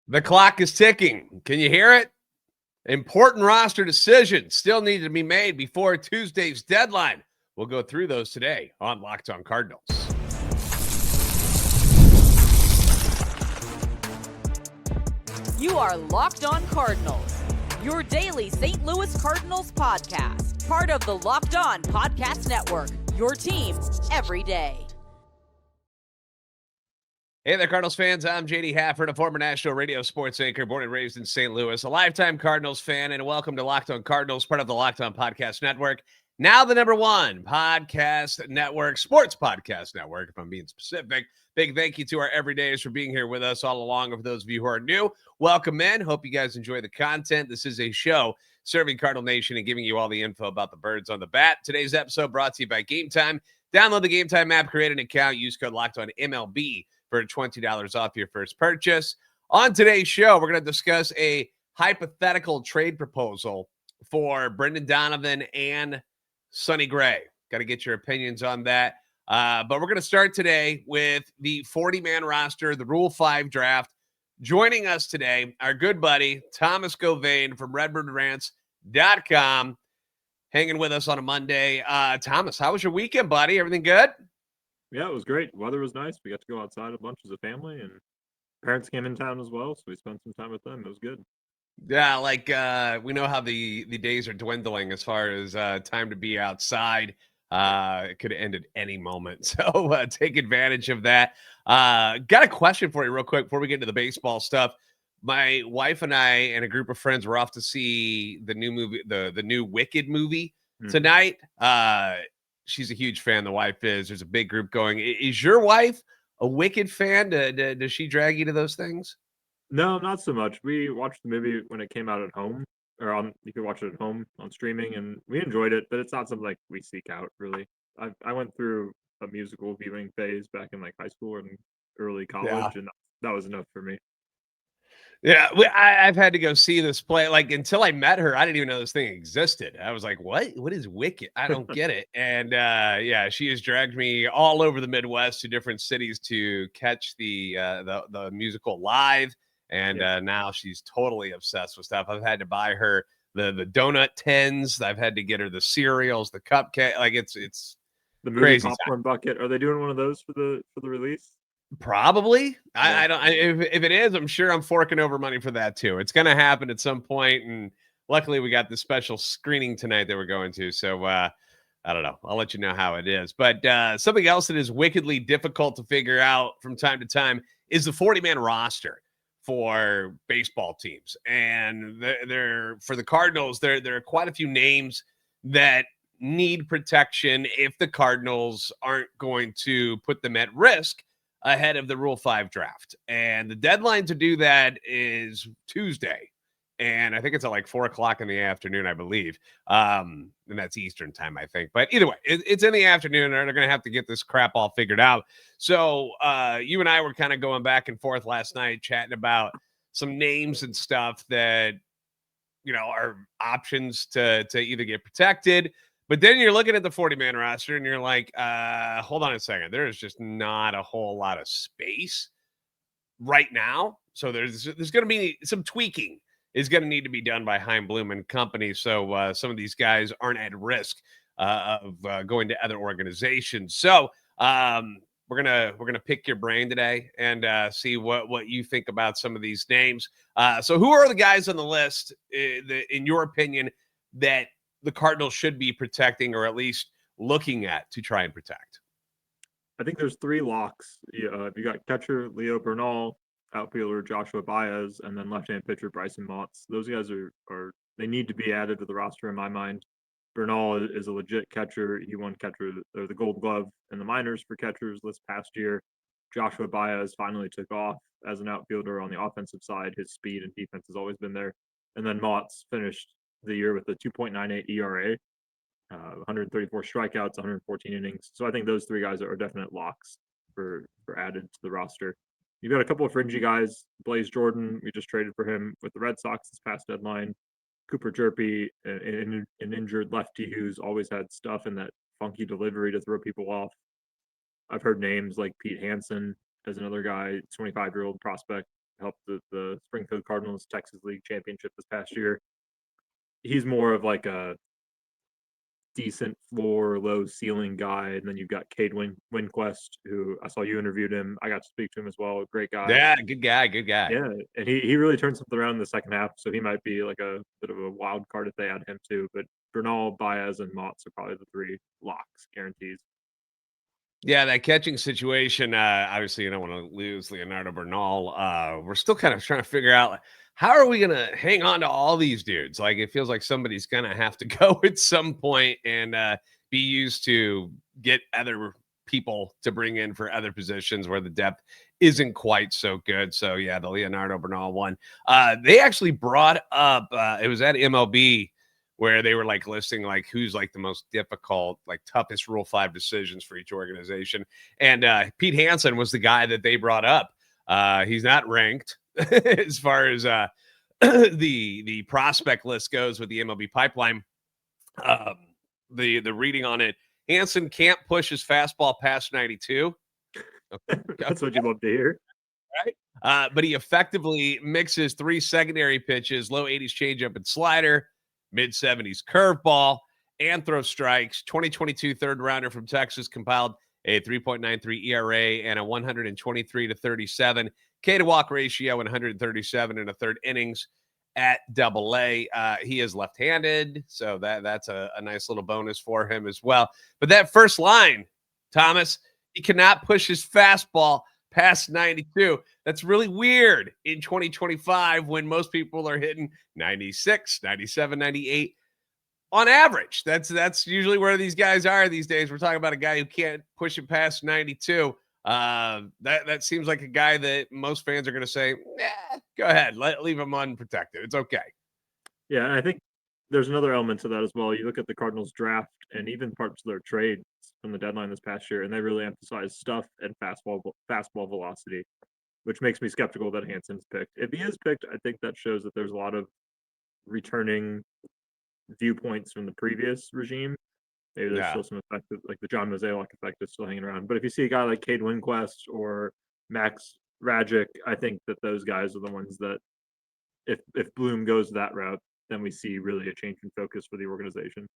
The clock is ticking. Can you hear it? Important roster decisions still need to be made before Tuesday's deadline. We'll go through those today on Locked On Cardinals. You are Locked On Cardinals, your daily St. Louis Cardinals podcast. Part of the Locked On Podcast Network, your team every day. Hey there, Cardinals fans. I'm JD Hafford, a former national radio sports anchor, born and raised in St. Louis, a lifetime Cardinals fan, and welcome to Locked On Cardinals, part of the Locked On Podcast Network. Now the number one podcast network, sports podcast network, if I'm being specific. Big thank you to our everydayers for being here with us all along. For those of you who are new, welcome in. Hope you guys enjoy the content. This is a show serving Cardinal Nation and giving you all the info about the birds on the bat. Today's episode brought to you by Gametime. Download the Gametime app, create an account, use code Locked On MLB for $20 off your first purchase. On today's show, we're going to discuss a hypothetical trade proposal for Brendan Donovan and Sonny Gray. Got to get your opinions on that. But we're going to start today with the 40-man roster, the Rule 5 draft. Joining us today, our good buddy, Thomas Govain from RedbirdRants.com, hanging with us on a Monday. Thomas, how was your weekend, buddy? Everything good? Yeah, it was great. Weather was nice. We got to go outside a bunch as a family, and parents came in town as well, so we spent some time with them. It was good. Yeah, we know how the days are dwindling as far as time to be outside. It could end at any moment, so take advantage of that. Got a question for you real quick before we get into the baseball stuff. My wife and I and a group of friends were off to see the new movie, the new Wicked movie tonight. She's a huge fan. The wife is. There's a big group going. Is your wife a Wicked fan? Does she drag you to those things? No, not so much. We watched the movie when it came out at home, you could watch it at home on streaming, and we enjoyed it, but it's not something like we seek out, really. I went through a musical viewing phase back in high school and early college, and that was enough for me. Yeah, I've had to go see this play. Until I met her, I didn't even know this thing existed. I was like, what? What is Wicked? I don't get it. And she has dragged me all over the Midwest to different cities to catch the musical live. And now she's totally obsessed with stuff. I've had to buy her the donut tins. I've had to get her the cereals, the cupcake. It's the movie crazy popcorn bucket. Are they doing one of those for the release? Probably. Yeah. I don't. If it is, I'm sure I'm forking over money for that too. It's going to happen at some point, and luckily we got the special screening tonight that we're going to. So I don't know. I'll let you know how it is. But something else that is wickedly difficult to figure out from time to time is the 40-man roster for baseball teams, and they're for the Cardinals. There are quite a few names that need protection if the Cardinals aren't going to put them at risk ahead of the Rule 5 draft. And the deadline to do that is Tuesday. And I think it's at 4 o'clock in the afternoon, I believe. And that's Eastern time, I think. But either way, it's in the afternoon, and they're going to have to get this crap all figured out. So you and I were kind of going back and forth last night, chatting about some names and stuff that, are options to either get protected. But then you're looking at the 40-man roster, and you're like, hold on a second. There is just not a whole lot of space right now. So there's going to be some tweaking is going to need to be done by Chaim Bloom and company. So some of these guys aren't at risk of going to other organizations. So we're gonna pick your brain today and see what you think about some of these names. So who are the guys on the list, in your opinion, that the Cardinals should be protecting, or at least looking at to try and protect? I think there's 3 locks. You got catcher Leo Bernal, outfielder Joshua Baez, and then left-hand pitcher Bryson Motts. Those guys are they need to be added to the roster in my mind. Bernal is a legit catcher. He won the Gold Glove in the minors for catchers this past year. Joshua Baez finally took off as an outfielder on the offensive side. His speed and defense has always been there. And then Motts finished the year with a 2.98 ERA, 134 strikeouts, 114 innings. So I think those 3 guys are definite locks for added to the roster. You've got a couple of fringy guys. Blaze Jordan, we just traded for him with the Red Sox this past deadline. Cooper Jerpy, an injured lefty who's always had stuff in that funky delivery to throw people off. I've heard names like Pete Hansen as another guy, 25-year-old prospect helped the Springfield Cardinals Texas League Championship this past year. He's more of like a decent floor, low ceiling guy. And then you've got Cade Winquest, who I saw you interviewed him. I got to speak to him as well. Great guy. Yeah, good guy. Good guy. Yeah, and he really turned something around in the second half, so he might be like a bit of a wild card if they add him too. But Bernal, Baez, and Motts are probably the three locks, guarantees. Yeah, that catching situation. Obviously, you don't want to lose Leonardo Bernal. We're still kind of trying to figure out how are we going to hang on to all these dudes. Like it feels like somebody's going to have to go at some point and be used to get other people to bring in for other positions where the depth isn't quite so good. So yeah, the Leonardo Bernal one. They actually brought up. It was at MLB. Where they were like listing like who's like the most difficult, like toughest Rule 5 decisions for each organization. And Pete Hansen was the guy that they brought up. He's not ranked as far as the prospect list goes with the MLB pipeline. The reading on it, Hansen can't push his fastball past 92. Okay. That's what you love to hear. Right. But he effectively mixes 3 secondary pitches, low 80s changeup and slider, mid-70s curveball, and throw strikes. 2022 third rounder from Texas compiled a 3.93 ERA and a 123-37 K to walk ratio and 137 and a third innings at AA. He is left-handed, so that's a nice little bonus for him as well. But that first line, Thomas, he cannot push his fastball past 92. That's really weird in 2025 when most people are hitting 96, 97, 98 on average. That's usually where these guys are these days. We're talking about a guy who can't push it past 92. That seems like a guy that most fans are going to say, go ahead, leave him unprotected. It's okay. Yeah, and I think there's another element to that as well. You look at the Cardinals draft and even parts of their trades from the deadline this past year, and they really emphasize stuff and fastball velocity, which makes me skeptical that Hansen's picked. If he is picked, I think that shows that there's a lot of returning viewpoints from the previous regime. Maybe there's still some effect, like the John Mozeliak effect is still hanging around. But if you see a guy like Cade Winquest or Max Rajic, I think that those guys are the ones that, if Bloom goes that route, then we see really a change in focus for the organization.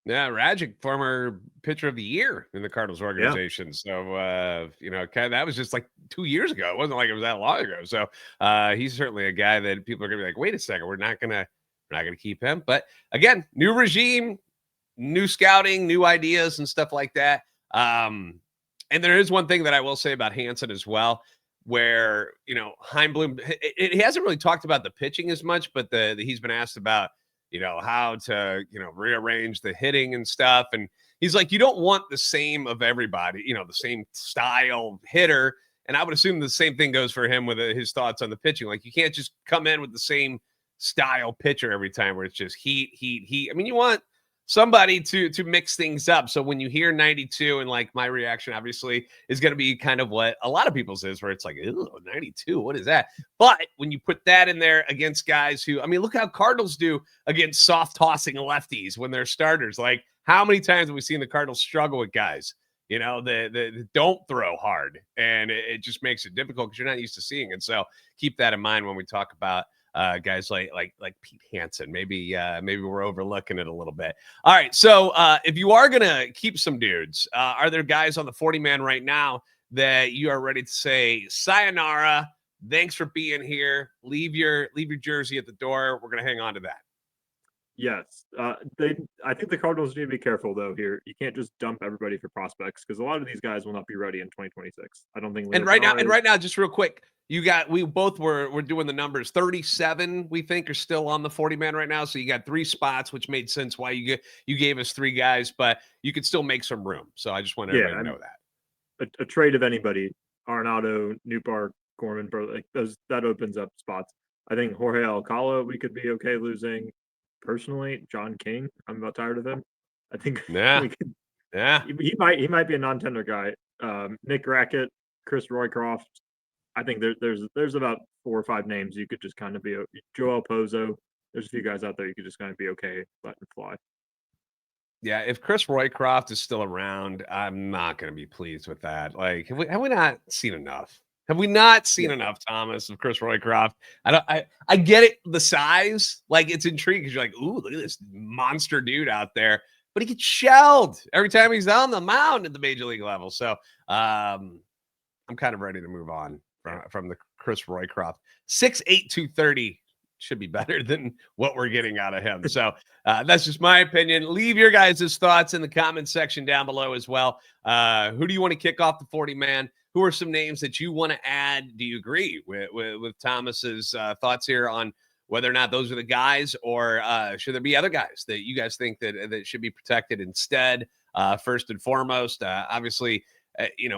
Yeah, Rajic, former pitcher of the year in the Cardinals organization. Yeah. So, that was just like 2 years ago. It wasn't like it was that long ago. So he's certainly a guy that people are going to be like, wait a second, we're not going to keep him. But again, new regime, new scouting, new ideas and stuff like that. And there is one thing that I will say about Hansen as well, where, Heimblum, he hasn't really talked about the pitching as much, but he's been asked about, how to, rearrange the hitting and stuff. And he's like, you don't want the same of everybody, the same style hitter. And I would assume the same thing goes for him with his thoughts on the pitching. Like you can't just come in with the same style pitcher every time where it's just heat. I mean, you want somebody to mix things up. So when you hear 92, and like my reaction obviously is going to be kind of what a lot of people's is, where it's like, 92, what is that? But when you put that in there against guys who, I mean, look how Cardinals do against soft tossing lefties when they're starters. Like how many times have we seen the Cardinals struggle with guys, that don't throw hard, and it just makes it difficult because you're not used to seeing it. So keep that in mind when we talk about guys like Pete Hansen. Maybe we're overlooking it a little bit. All right. So if you are going to keep some dudes, are there guys on the 40-man right now that you are ready to say sayonara? Thanks for being here. Leave your jersey at the door. We're going to hang on to that. Yes. I think the Cardinals need to be careful though here. You can't just dump everybody for prospects because a lot of these guys will not be ready in 2026. I don't think. And right now, just real quick, we both were doing the numbers. 37, we think, are still on the 40-man right now. So you got 3 spots, which made sense why you gave us 3 guys, but you could still make some room. So I just want everybody to know that. A trade of anybody, Arenado, Newpark, Gorman, like that opens up spots. I think Jorge Alcala we could be okay losing. Personally, John King, I'm about tired of him. I think he might be a non-tender guy. Nick Rackett, Chris Roycroft. I think there's about 4 or 5 names you could just kind of be. Joel Pozo. There's a few guys out there you could just kind of be okay letting fly. Yeah, if Chris Roycroft is still around, I'm not going to be pleased with that. Like, have we not seen enough? Have we not seen enough, Thomas, of Chris Roycroft? I get it, the size, like it's intriguing because you're like, ooh, look at this monster dude out there, but he gets shelled every time he's on the mound at the major league level. So I'm kind of ready to move on from the Chris Roycroft. 6'8", 230 should be better than what we're getting out of him. So that's just my opinion. Leave your guys' thoughts in the comment section down below as well. Who do you want to kick off the 40-man? Who are some names that you want to add? Do you agree with Thomas's thoughts here on whether or not those are the guys, or should there be other guys that you guys think that should be protected instead? First and foremost, obviously,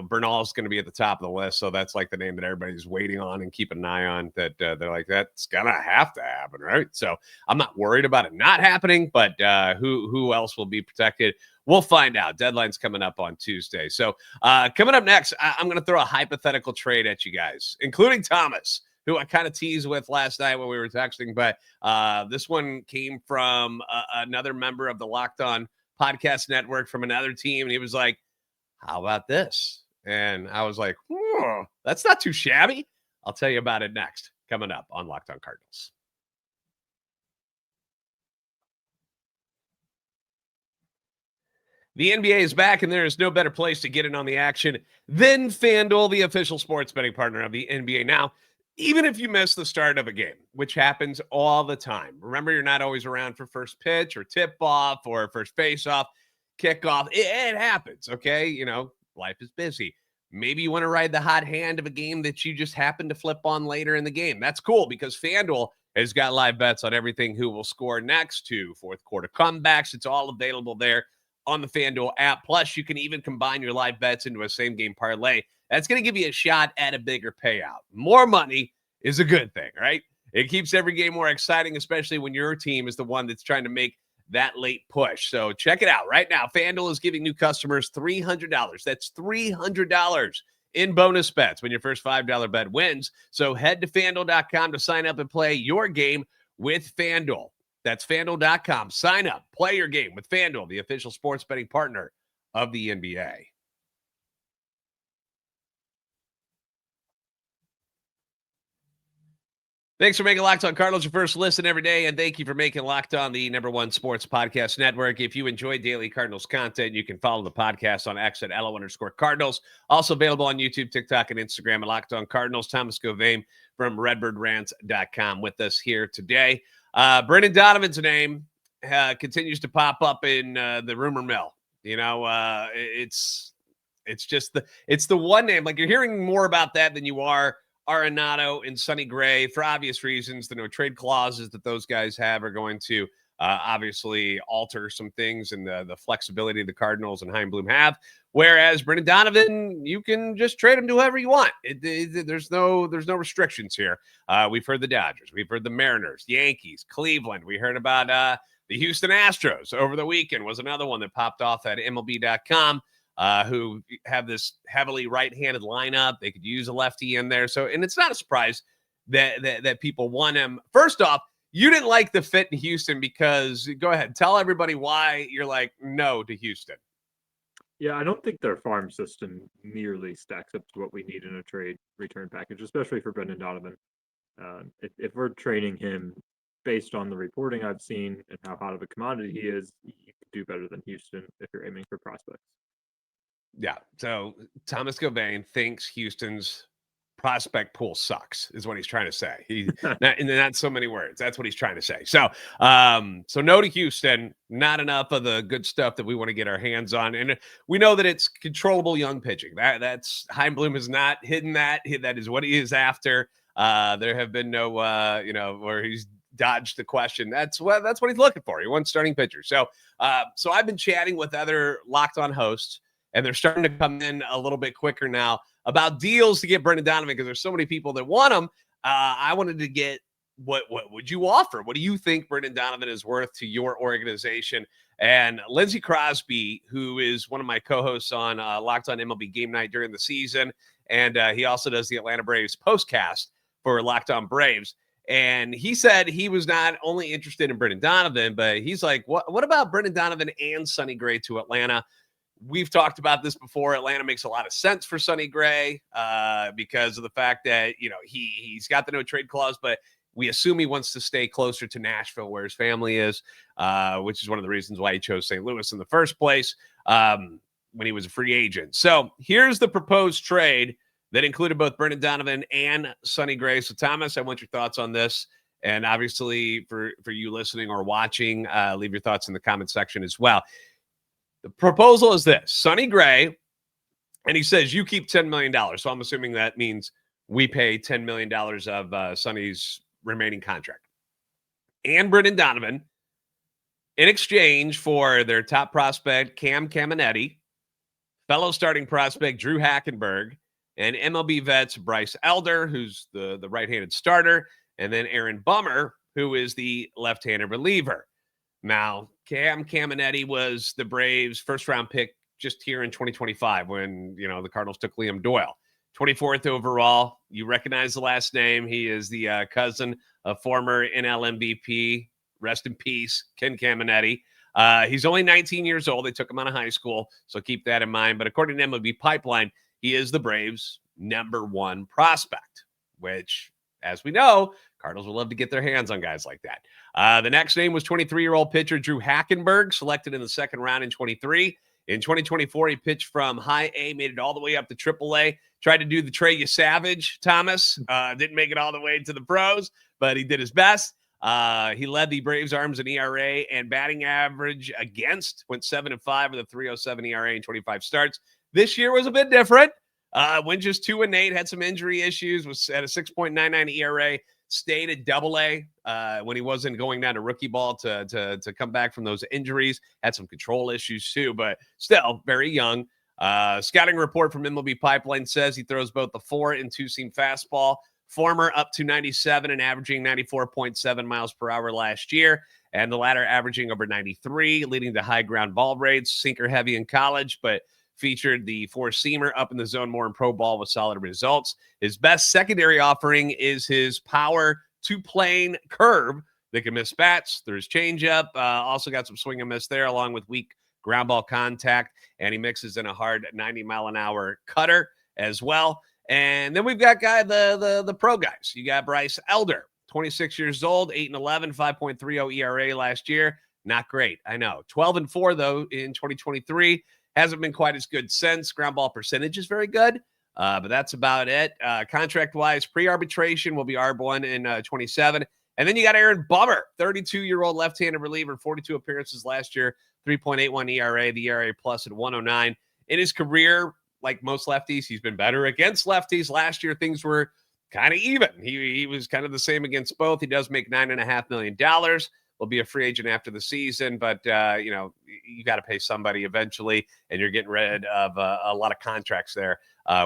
Bernal is going to be at the top of the list. So that's like the name that everybody's waiting on and keeping an eye on, that they're like, that's going to have to happen, right? So I'm not worried about it not happening, but who else will be protected? We'll find out. Deadline's coming up on Tuesday. So coming up next, I'm going to throw a hypothetical trade at you guys, including Thomas, who I kind of teased with last night when we were texting. But this one came from another member of the Locked On Podcast Network from another team. And he was like, how about this? And I was like, that's not too shabby. I'll tell you about it next, coming up on Locked On Cardinals. The NBA is back, and there is no better place to get in on the action than FanDuel, the official sports betting partner of the NBA. Now, even if you miss the start of a game, which happens all the time, remember, you're not always around for first pitch or tip-off or first face-off, kickoff. It happens, okay? Life is busy. Maybe you want to ride the hot hand of a game that you just happen to flip on later in the game. That's cool, because FanDuel has got live bets on everything, who will score next, to fourth quarter comebacks. It's all available there on the FanDuel app. Plus, you can even combine your live bets into a same-game parlay. That's going to give you a shot at a bigger payout. More money is a good thing, right? It keeps every game more exciting, especially when your team is the one that's trying to make that late push. So check it out right now. FanDuel is giving new customers $300. That's $300 in bonus bets when your first $5 bet wins. So head to FanDuel.com to sign up and play your game with FanDuel. That's FanDuel.com. Sign up, play your game with FanDuel, the official sports betting partner of the NBA. Thanks for making Locked On Cardinals your first listen every day, and thank you for making Locked On the #1 sports podcast network. If you enjoy daily Cardinals content, you can follow the podcast on X at @LO_Cardinals. Also available on YouTube, TikTok, and Instagram at Locked On Cardinals. Thomas Govane from RedbirdRants.com with us here today. Brendan Donovan's name continues to pop up in the rumor mill. It's the one name. Like, you're hearing more about that than you are Arenado and Sonny Gray, for obvious reasons. The no trade clauses that those guys have are going to obviously alter some things in the flexibility the Cardinals and Chaim Bloom have. Whereas Brendan Donovan, you can just trade him to whoever you want. There's no restrictions here. We've heard the Dodgers, we've heard the Mariners, Yankees, Cleveland. We heard about the Houston Astros over the weekend was another one that popped off at MLB.com. Who have this heavily right-handed lineup. They could use a lefty in there. So, and it's not a surprise that people want him. First off, you didn't like the fit in Houston, because go ahead, tell everybody why you're like no to Houston. Yeah, I don't think their farm system nearly stacks up to what we need in a trade return package, especially for Brendan Donovan. If we're trading him based on the reporting I've seen and how hot of a commodity he is, you could do better than Houston if you're aiming for prospects. Yeah. So Thomas Govane thinks Houston's prospect pool sucks, is what he's trying to say. He not so many words. That's what he's trying to say. So, so no to Houston. Not enough of the good stuff that we want to get our hands on, and we know that it's controllable young pitching. That's Chaim Bloom has not hidden that. That is what he is after. There have been no, where he's dodged the question. That's what he's looking for. He wants starting pitchers. So, so I've been chatting with other Locked On hosts, and they're starting to come in a little bit quicker now about deals to get Brendan Donovan, because there's so many people that want him. I wanted to get what would you offer? What do you think Brendan Donovan is worth to your organization? And Lindsey Crosby, who is one of my co-hosts on Locked On MLB Game Night during the season, and he also does the Atlanta Braves postcast for Locked On Braves. And he said he was not only interested in Brendan Donovan, but he's like, what about Brendan Donovan and Sonny Gray to Atlanta? we've talked about this before. Atlanta makes a lot of sense for Sonny Gray because of the fact that, he's got the no trade clause, but we assume he wants to stay closer to Nashville where his family is, which is one of the reasons why he chose St. Louis in the first place when he was a free agent. So here's the proposed trade that included both Brendan Donovan and Sonny Gray. So, Thomas, I want your thoughts on this. And obviously, for you listening or watching, leave your thoughts in the comment section as well. The proposal is this: Sonny Gray, and he says you keep $10 million. So I'm assuming that means we pay $10 million of Sonny's remaining contract. And Brendan Donovan, in exchange for their top prospect, Cam Caminiti, fellow starting prospect, Drew Hackenberg, and MLB vets, Bryce Elder, who's the right-handed starter, and then Aaron Bummer, who is the left-handed reliever. Now, Cam Caminiti was the Braves' first-round pick just here in 2025 when, the Cardinals took Liam Doyle. 24th overall. You recognize the last name. He is the cousin of former NL MVP, rest in peace, Ken Caminiti. He's only 19 years old. They took him out of high school, so keep that in mind. But according to MLB Pipeline, he is the Braves' number one prospect, which, as we know, Cardinals would love to get their hands on guys like that. The next name was 23-year-old pitcher Drew Hackenberg, selected in the second round in 23. In 2024, he pitched from high A, made it all the way up to triple A. Tried to do the Trey Savage, Thomas. Didn't make it all the way to the pros, but he did his best. He led the Braves' arms in ERA and batting average against, went 7-5 with a 3.07 ERA in 25 starts. This year was a bit different. Went just 2-8, had some injury issues, was at a 6.99 ERA, stayed at Double-A when he wasn't going down to rookie ball to come back from those injuries. Had some control issues too, but still very young. Scouting report from MLB Pipeline says he throws both the 4- and 2-seam fastball. Former up to 97 and averaging 94.7 miles per hour last year, and the latter averaging over 93, leading to high ground ball rates. Sinker heavy in college, but featured the 4-seamer up in the zone more in pro ball with solid results. His best secondary offering is his power two-plane curve that can miss bats. There's changeup. Also got some swing and miss there, along with weak ground ball contact, and he mixes in a hard 90-mile-an-hour cutter as well. And then we've got the pro guys. You got Bryce Elder, 26 years old, 8-11, 5.30 ERA last year. Not great, I know. 12-4 though in 2023. Hasn't been quite as good since. Ground ball percentage is very good, but that's about it. Contract-wise, pre-arbitration will be ARB1 in 27. And then you got Aaron Bummer, 32-year-old left-handed reliever, 42 appearances last year, 3.81 ERA, the ERA plus at 109. In his career, like most lefties, he's been better against lefties. Last year, things were kind of even. He was kind of the same against both. He does make $9.5 million. Will be a free agent after the season, but you got to pay somebody eventually, and you're getting rid of a lot of contracts there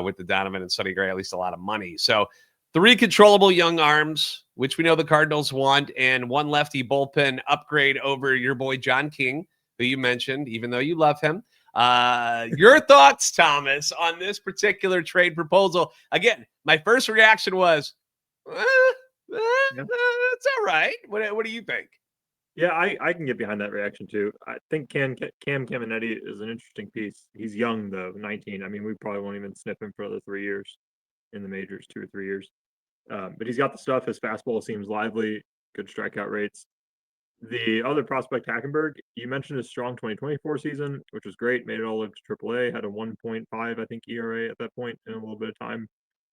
with the Donovan and Sonny Gray, at least a lot of money. So 3 controllable young arms, which we know the Cardinals want, and 1 lefty bullpen upgrade over your boy John King, who you mentioned, even though you love him. Your thoughts, Thomas, on this particular trade proposal? Again, my first reaction was, it's all right. What do you think? Yeah, I can get behind that reaction too. I think Cam Caminiti is an interesting piece. He's young though, 19. I mean, we probably won't even snip him for another 3 years in the majors, 2 or 3 years. But he's got the stuff. His fastball seems lively, good strikeout rates. The other prospect, Hackenberg, you mentioned his strong 2024 season, which was great. Made it all up to AAA. Had a 1.5, I think, ERA at that point in a little bit of time.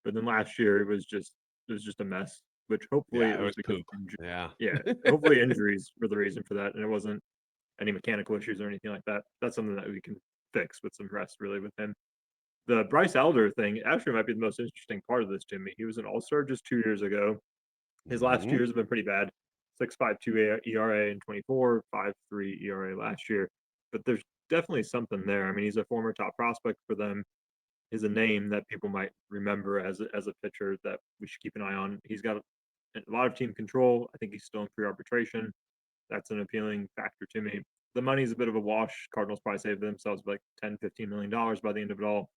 But then last year it was just a mess. Which hopefully it was because poop. Hopefully injuries were the reason for that, and it wasn't any mechanical issues or anything like that. That's something that we can fix with some rest, really, with him. The Bryce Elder thing actually might be the most interesting part of this to me. He was an All-Star just 2 years ago. His last 2 years have been pretty bad. 6.52 ERA in 24, 5.3 ERA last year. But there's definitely something there. I mean, he's a former top prospect for them. Is a name that people might remember as a pitcher that we should keep an eye on. He's got a lot of team control. I think he's still in pre-arbitration. That's an appealing factor to me. The money's a bit of a wash. Cardinals probably saved themselves like $10-15 million by the end of it all.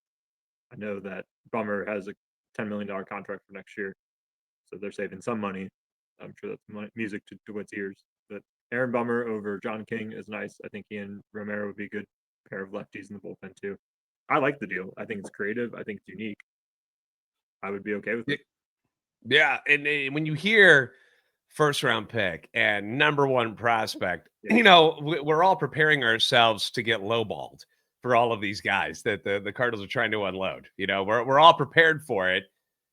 I know that Bummer has a $10 million contract for next year, so they're saving some money. I'm sure that's music to Witt's ears. But Aaron Bummer over John King is nice. I think he and Romero would be a good pair of lefties in the bullpen too. I like the deal. I think it's creative. I think it's unique. I would be okay with it. Yeah, and when you hear first round pick and number one prospect, we're all preparing ourselves to get lowballed for all of these guys that the Cardinals are trying to unload. We're all prepared for it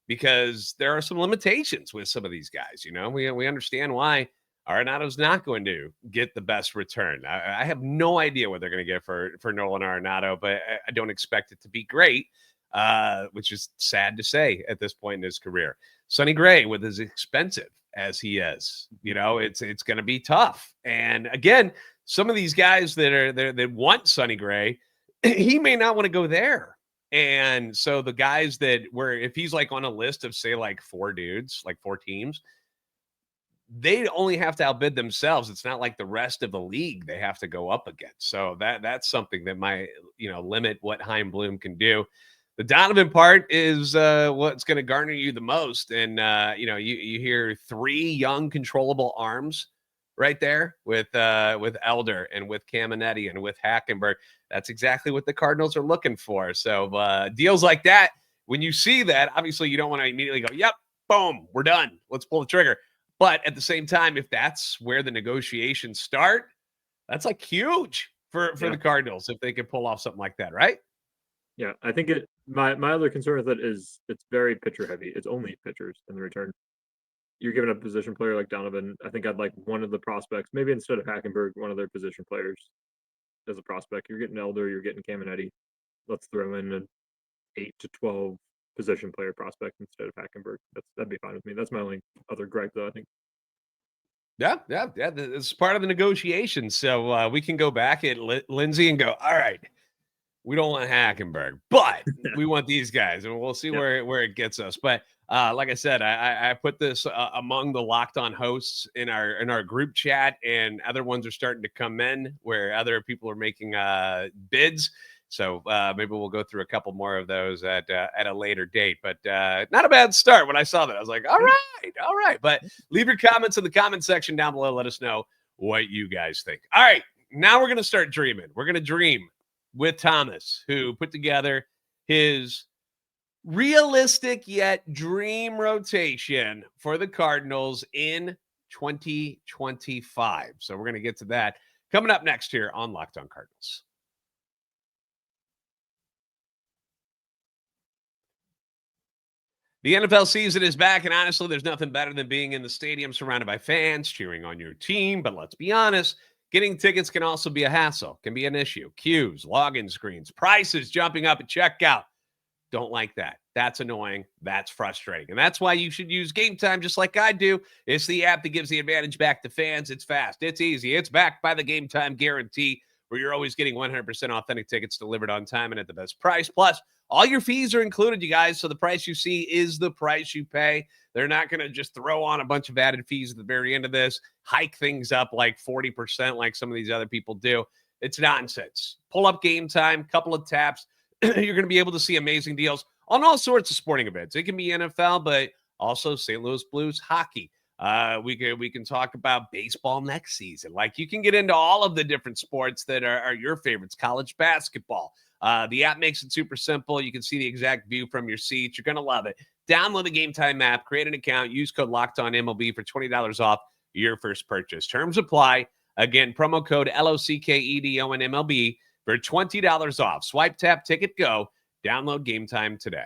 because there are some limitations with some of these guys. We understand why Arenado's not going to get the best return. I have no idea what they're going to get for Nolan Arenado, but I don't expect it to be great, which is sad to say at this point in his career. Sonny Gray, with as expensive as he is, it's going to be tough. And again, some of these guys that want Sonny Gray, he may not want to go there. And so the guys if he's like on a list of say like four dudes, like four teams, they only have to outbid themselves. It's not like the rest of the league they have to go up against. So that's something that might, limit what Chaim Bloom can do. The Donovan part is what's going to garner you the most. And, you hear three young controllable arms right there with Elder and with Caminiti and with Hackenberg. That's exactly what the Cardinals are looking for. So deals like that, when you see that, obviously you don't want to immediately go, yep, boom, we're done. Let's pull the trigger. But at the same time, if that's where the negotiations start, that's like huge for the Cardinals if they can pull off something like that, right? Yeah, I think my other concern with it is it's very pitcher heavy. It's only pitchers in the return. You're giving a position player like Donovan. I think I'd like one of the prospects, maybe instead of Hackenberg, one of their position players as a prospect. You're getting Elder, you're getting Caminiti. Let's throw in an 8 to 12 position player prospect instead of Hackenberg. That'd be fine with me. That's my only other gripe, though, I think. Yeah. It's part of the negotiation. So we can go back at Lindsay and go, all right, we don't want Hackenberg, but we want these guys, and we'll see where it gets us. But like I said, I put this among the Locked On hosts in our group chat, and other ones are starting to come in where other people are making bids. So maybe we'll go through a couple more of those at a later date. But not a bad start. When I saw that, I was like, all right. But leave your comments in the comment section down below. Let us know what you guys think. All right, now we're going to start dreaming. We're going to dream with Thomas, who put together his realistic yet dream rotation for the Cardinals in 2025. So we're going to get to that coming up next here on Locked On Cardinals. The NFL season is back, and honestly, there's nothing better than being in the stadium surrounded by fans cheering on your team. But let's be honest, getting tickets can also be a hassle, can be an issue. Queues, login screens, prices jumping up at checkout. Don't like that. That's annoying. That's frustrating. And that's why you should use Gametime just like I do. It's the app that gives the advantage back to fans. It's fast. It's easy. It's backed by the Gametime guarantee, where you're always getting 100% authentic tickets delivered on time and at the best price. Plus, all your fees are included, you guys, so the price you see is the price you pay. They're not going to just throw on a bunch of added fees at the very end of this, hike things up like 40% like some of these other people do. It's nonsense. Pull up Gametime, couple of taps. You're going to be able to see amazing deals on all sorts of sporting events. It can be NFL, but also St. Louis Blues hockey. We can talk about baseball next season. Like, you can get into all of the different sports that are your favorites. College basketball. The app makes it super simple. You can see the exact view from your seat. You're going to love it. Download the Gametime app, create an account, use code LOCKEDONMLB for $20 off your first purchase. Terms apply. Again, promo code LOCKEDONMLB for $20 off. Swipe, tap, ticket, go. Download Gametime today.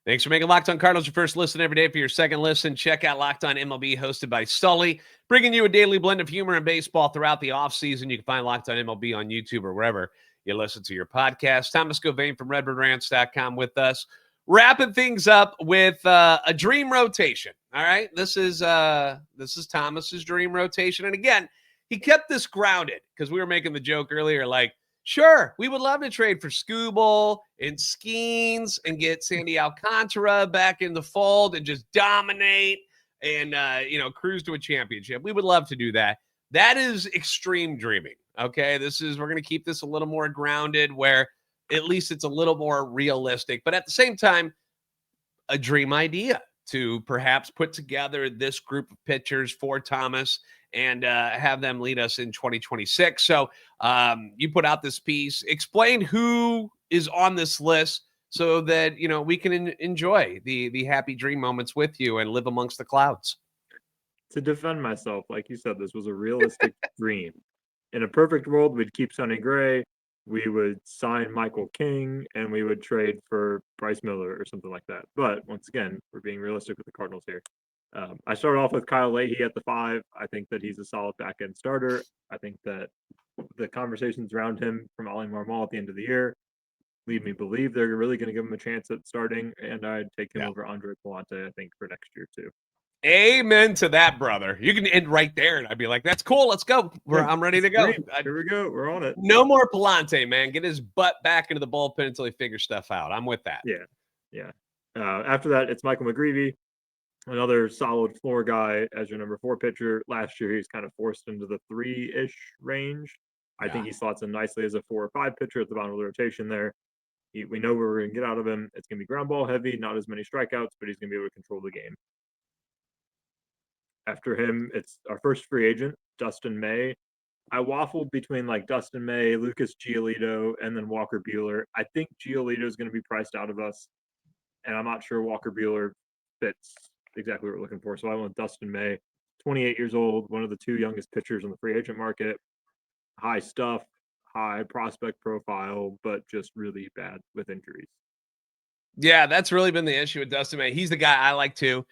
Thanks for making Locked On Cardinals your first listen every day. For your second listen, check out Locked On MLB, hosted by Sully, bringing you a daily blend of humor and baseball throughout the offseason. You can find Locked On MLB on YouTube or wherever you listen to your podcast. Thomas Govain from RedbirdRants.com with us, wrapping things up with a dream rotation. All right, this is Thomas's dream rotation, and again, he kept this grounded because we were making the joke earlier, like, sure, we would love to trade for Skubal and Skeens and get Sandy Alcantara back in the fold and just dominate and, cruise to a championship. We would love to do that. That is extreme dreaming, okay? We're going to keep this a little more grounded where at least it's a little more realistic, but at the same time, a dream idea. to perhaps put together this group of pitchers for Thomas and have them lead us in 2026. So you put out this piece. Explain who is on this list so that, we can enjoy the happy dream moments with you and live amongst the clouds. To defend myself, like you said, this was a realistic dream. In a perfect world, we'd keep Sonny Gray, we would sign Michael King, and we would trade for Bryce Miller or something like that. But once again, we're being realistic with the Cardinals here. I started off with Kyle Leahy at the 5. I think that he's a solid back-end starter. I think that the conversations around him from Ollie Marmol at the end of the year lead me believe they're really going to give him a chance at starting, and I'd take him over Andre Palante, I think, for next year too. Amen to that, brother. You can end right there, and I'd be like, that's cool. Let's go. I'm ready to go. Here we go. We're on it. No more Palante, man. Get his butt back into the bullpen until he figures stuff out. I'm with that. Yeah. After that, it's Michael McGreevy, another solid floor guy as your number 4 pitcher. Last year, he's kind of forced into the 3-ish range. I think he slots in nicely as a 4 or 5 pitcher at the bottom of the rotation there. We know what we're going to get out of him. It's going to be ground ball heavy, not as many strikeouts, but he's going to be able to control the game. After him, it's our first free agent, Dustin May. I waffled between like Dustin May, Lucas Giolito, and then Walker Buehler. I think Giolito is going to be priced out of us, and I'm not sure Walker Buehler fits exactly what we're looking for. So I went Dustin May, 28 years old, one of the 2 youngest pitchers on the free agent market. High stuff, high prospect profile, but just really bad with injuries. Yeah, that's really been the issue with Dustin May. He's the guy I like too.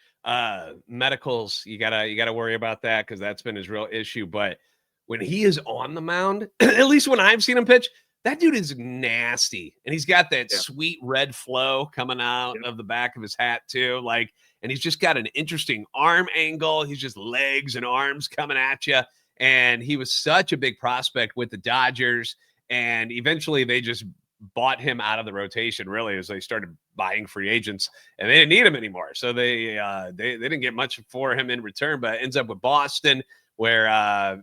Medicals, you gotta worry about that because that's been his real issue. But when he is on the mound, at least when I've seen him pitch, that dude is nasty, and he's got that sweet red flow coming out of the back of his hat too. And he's just got an interesting arm angle. He's just legs and arms coming at you. And he was such a big prospect with the Dodgers, and eventually they just bought him out of the rotation, really, as they started buying free agents, and they didn't need him anymore. So they didn't get much for him in return, but ends up with Boston, where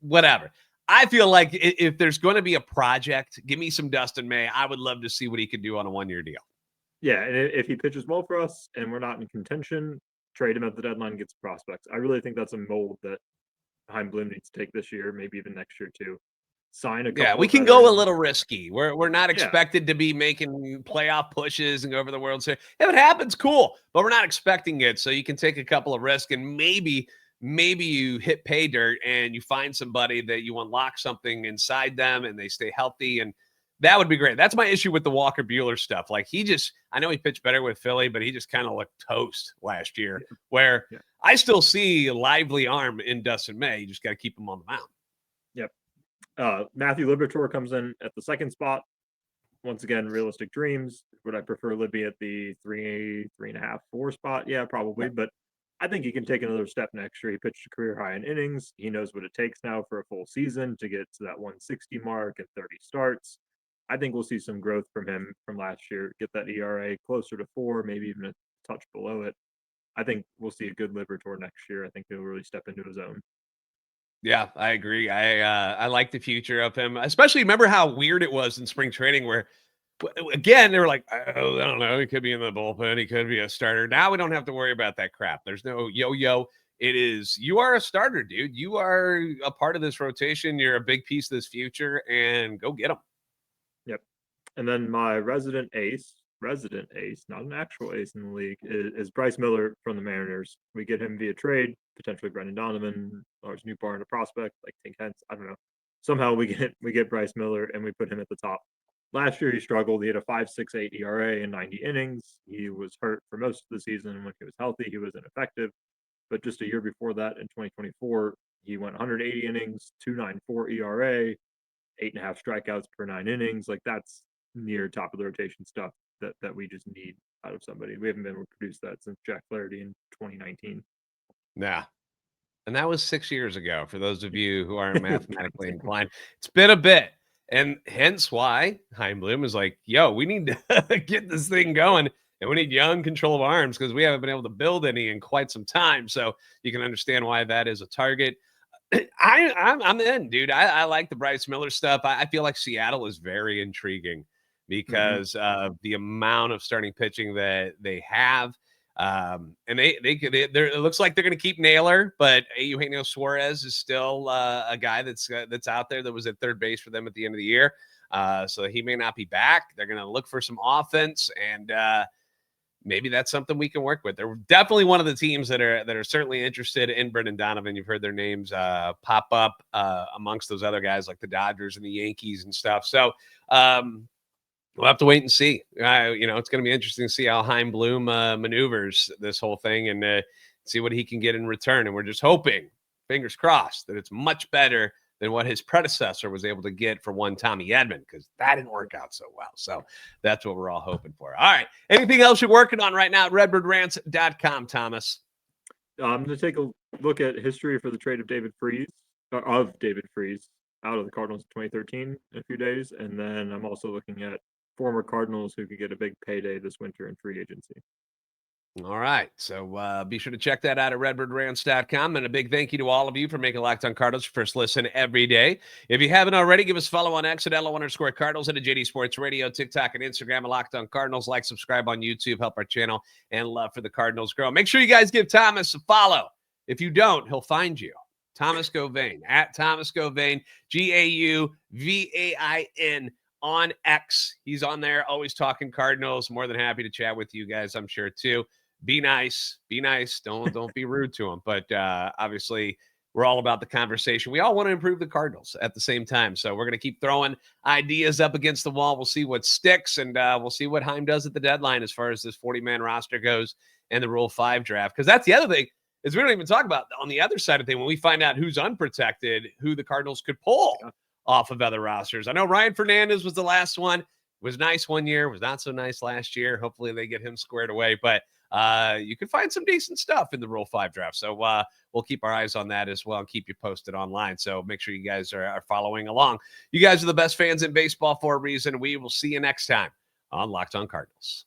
whatever. I feel like if there's going to be a project, give me some Dustin May. I would love to see what he could do on a 1-year deal. Yeah, and if he pitches well for us and we're not in contention, trade him at the deadline, get some prospects. I really think that's a mold that Chaim Bloom needs to take this year, maybe even next year too. Sign a couple. Yeah, we can go a little risky. We're not expected to be making playoff pushes and go over the World Series. If it happens, cool, but we're not expecting it. So you can take a couple of risks, and maybe you hit pay dirt and you find somebody that you unlock something inside them and they stay healthy, and that would be great. That's my issue with the Walker Buehler stuff. Like I know he pitched better with Philly, but he just kind of looked toast last year. Where I still see a lively arm in Dustin May. You just got to keep him on the mound. Yep. Matthew Liberatore comes in at the 2nd spot. Once again, realistic dreams. Would I prefer Libby at the 3.5, 4 spot? Yeah, probably. But I think he can take another step next year. He pitched a career high in innings. He knows what it takes now for a full season to get to that 160 mark and 30 starts. I think we'll see some growth from him from last year. Get that ERA closer to 4, maybe even a touch below it. I think we'll see a good Liberatore next year. I think he'll really step into his own. Yeah, I agree. I like the future of him, especially remember how weird it was in spring training where, again, they were like, oh, I don't know, he could be in the bullpen, he could be a starter. Now we don't have to worry about that crap. There's no yo-yo. It is, you are a starter, dude. You are a part of this rotation. You're a big piece of this future, and go get him. Yep. And then my resident ace, not an actual ace in the league, is Bryce Miller from the Mariners. We get him via trade, potentially Brendan Donovan, Lars Newbar, a prospect like Tink Hence. I don't know. Somehow we get Bryce Miller and we put him at the top. Last year he struggled. He had a 5.68 ERA in 90 innings. He was hurt for most of the season. When he was healthy, he was ineffective. But just a year before that, in 2024, he went 180 innings, 2.94 ERA, 8.5 strikeouts per 9 innings. Like that's near top of the rotation stuff that we just need out of somebody. We haven't been able to produce that since Jack Flaherty in 2019. Yeah. And that was 6 years ago, for those of you who aren't mathematically inclined. It's been a bit. And hence why Chaim Bloom is like, yo, we need to get this thing going. And we need young control of arms because we haven't been able to build any in quite some time. So you can understand why that is a target. I'm in, dude. I like the Bryce Miller stuff. I feel like Seattle is very intriguing because of the amount of starting pitching that they have. And it looks like they're going to keep Naylor, but Eugenio Suarez is still a guy that's out there that was at third base for them at the end of the year. So he may not be back. They're going to look for some offense, and maybe that's something we can work with. They're definitely one of the teams that are certainly interested in Brendan Donovan. You've heard their names pop up amongst those other guys like the Dodgers and the Yankees and stuff. So we'll have to wait and see. It's going to be interesting to see how Chaim Bloom maneuvers this whole thing and see what he can get in return. And we're just hoping, fingers crossed, that it's much better than what his predecessor was able to get for one Tommy Edman, because that didn't work out so well. So that's what we're all hoping for. All right. Anything else you're working on right now at redbirdrants.com, Thomas? I'm going to take a look at history for the trade of David Freese out of the Cardinals in 2013 in a few days. And then I'm also looking at former Cardinals who could get a big payday this winter in free agency. All right. So be sure to check that out at redbirdrants.com. And a big thank you to all of you for making Locked On Cardinals your first listen every day. If you haven't already, give us a follow on X at LO_Cardinals and at JD Sports Radio, TikTok, and Instagram at Locked On Cardinals. Like, subscribe on YouTube, help our channel, and love for the Cardinals grow. Make sure you guys give Thomas a follow. If you don't, he'll find you. Thomas Govain, at Thomas Govain, Gauvain on X. He's on there, always talking Cardinals. More than happy to chat with you guys, I'm sure, too. Be nice. Don't be rude to him. But obviously, we're all about the conversation. We all want to improve the Cardinals at the same time. So we're going to keep throwing ideas up against the wall. We'll see what sticks, and we'll see what Chaim does at the deadline as far as this 40-man roster goes and the Rule 5 draft. Because that's the other thing, is we don't even talk about on the other side of things when we find out who's unprotected, who the Cardinals could pull off of other rosters. I know Ryan Fernandez was the last one. Was nice one year, was not so nice last year. Hopefully they get him squared away. But you can find some decent stuff in the Rule 5 draft. So we'll keep our eyes on that as well and keep you posted online. So make sure you guys are following along. You guys are the best fans in baseball for a reason. We will see you next time on Locked On Cardinals.